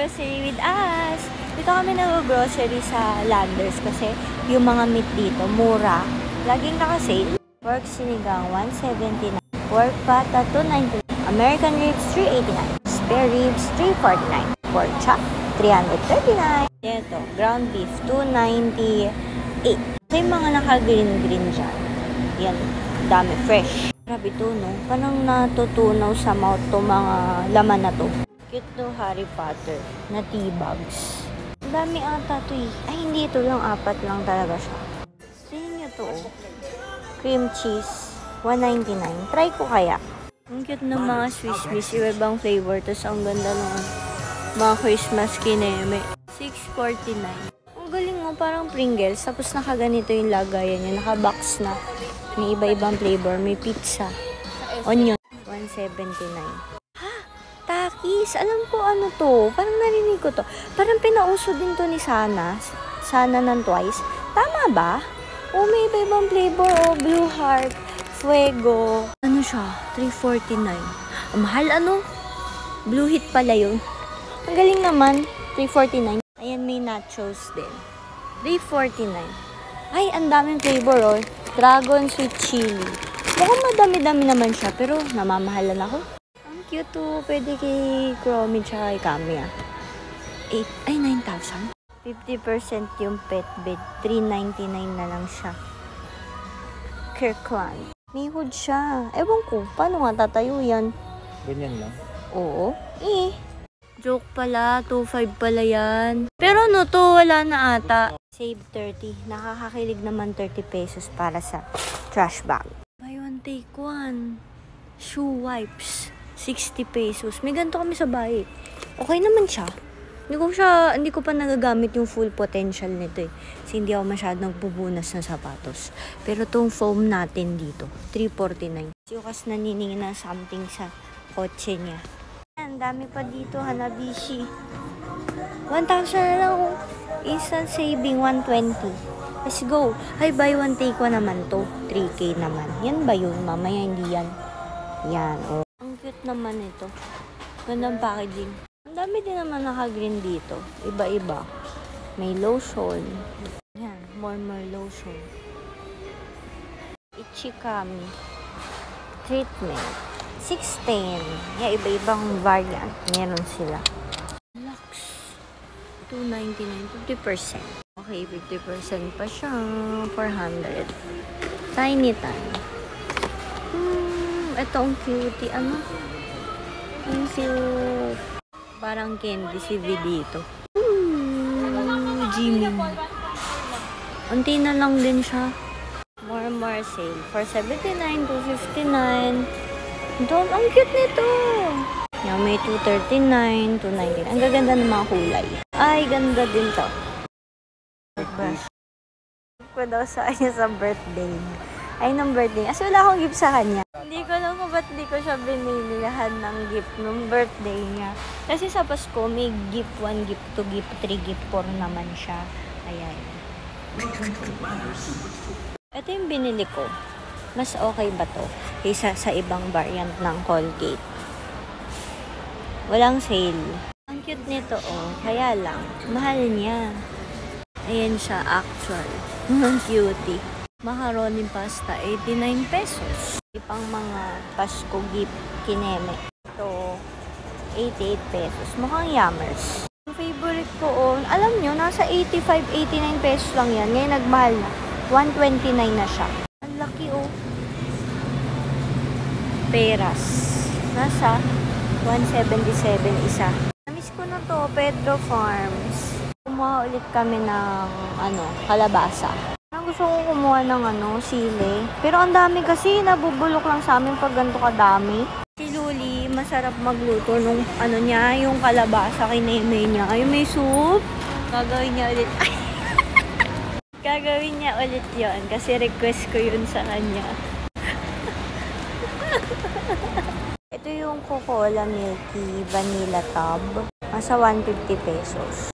grocery with us. Dito kami nag-grocery sa Landers kasi yung mga meat dito, mura. Laging naka-sale. Pork sinigang, 179. Pork pata, 299. American ribs, 389. Spare ribs, 349. Pork chop, 339. Ito, ground beef, 298. Ito yung mga naka-green-green dyan. Yan, dami, fresh. Grabe ito, no? Parang natutunaw sa mouth to mga laman na to. Cute to Harry Potter na tea bags. Ang dami ata to eh. Ay, hindi ito lang. 4 lang talaga siya. Tingnan nyo to, oh. Cream cheese, 199. Try ko kaya. Ang cute ng mga Swiss Miss. Iba-ibang flavor. Tapos ang ganda ng mga Christmas kineme. 649. Ang galing mo, parang Pringles. Tapos nakaganito yung lagayan niya. Naka-box na. May iba-ibang flavor. May pizza. Onion. 179. Ha? Takis. Alam ko ano to. Parang narinig ko to. Parang pinauso din to ni Sana. Sana ng Twice. Tama ba? O may iba-ibang flavor. O Blue Heart. Fuego. Ano siya? 349. Ang mahal ano? Blue Hit pala yun. Ang galing naman. 349. Ayan, may nachos din. 349. Ay, ang daming flavor, oh. Dragon Sweet Chili. Mukhang madami-dami naman siya, pero namamahalan ako. Ang cute, to. Pwede kay Chromie tsaka kay Camia. 9,000. 50% yung pet bed. 399 na lang siya. Kirkland. May hood siya. Ewan ko, paano nga tatayo yan? Ganyan lang? Oo. Joke pala, 2.5 pala yan. Pero ano to, wala na ata. Save 30. Nakakakilig naman 30 pesos para sa trash bag. Buy one, take one. Shoe wipes. 60 pesos. May ganito kami sa bahay. Okay naman siya. Hindi ko pa nagagamit yung full potential nito eh. Kasi hindi ako masyadong nagbubunas ng sapatos. Pero tong foam natin dito, 349. Yukas naniningin na something sa kotse niya. Ang dami pa dito, Hanabishi. 1,000 na lang. Instant saving, 120. Let's go. Ay, buy one, take one naman to. 3K naman. Yan ba yun? Mamaya hindi yan. Yan, oh. Ang cute naman ito. Gandang packaging. Ang dami din naman naka-green dito. Iba-iba. May lotion. Yan, more lotion. Ichikami. Treatment. 16. Yan, iba-ibang variant. Meron sila. Lux. 299. 50%. Okay, 50% pa siya. 400. Tiny Time. Ito ang cutie. Ano? Ang cute. Parang candy si V dito. Jimmy. Unti na lang din siya. More sale. 479, 259. Doon, ang cute nito. Yan, may 239, 290. Ang gaganda ng mga kulay. Ay, ganda din to. Ko daw sa kanya sa birthday niya. Ay, nung birthday. As wala akong gift sa kanya. Hindi ko alam kung ba't di ko siya binilihan ng gift nung birthday niya. Kasi sa Pasko, may gift 1, gift 2, gift 3, gift 4 naman siya. Ayan. Ito yung binili ko. Mas okay ba to kaysa sa ibang variant ng Colgate? Walang sale. Ang cute nito, oh. Kaya lang, mahal niya. Ayan siya, actual. Ang cutie. Macaroni pasta, 89 pesos. Ipang mga Pasko gift kineme. Ito, 88 pesos. Mukhang yummers. Ang favorite ko, oh. Alam nyo, nasa 85, 89 pesos lang yan. Ngayon nagmahal na. 129 na siya. Ang laki, oh. Peras. Nasa 177 isa. Namiss ko na to, Pedro Farms. Kumuha ulit kami ng, kalabasa. Gusto ko kumuha ng, sili. Pero ang dami kasi, nabubulok lang sa amin pag ganito kadami. Si Luli, masarap magluto nung, yung kalabasa, kineme niya. Ay, may soup. Gagawin niya ulit. Gagawin niya ulit yon kasi request ko yun sa kanya. Ito yung Coca-Cola Milky Vanilla Tub. Nasa 150 pesos.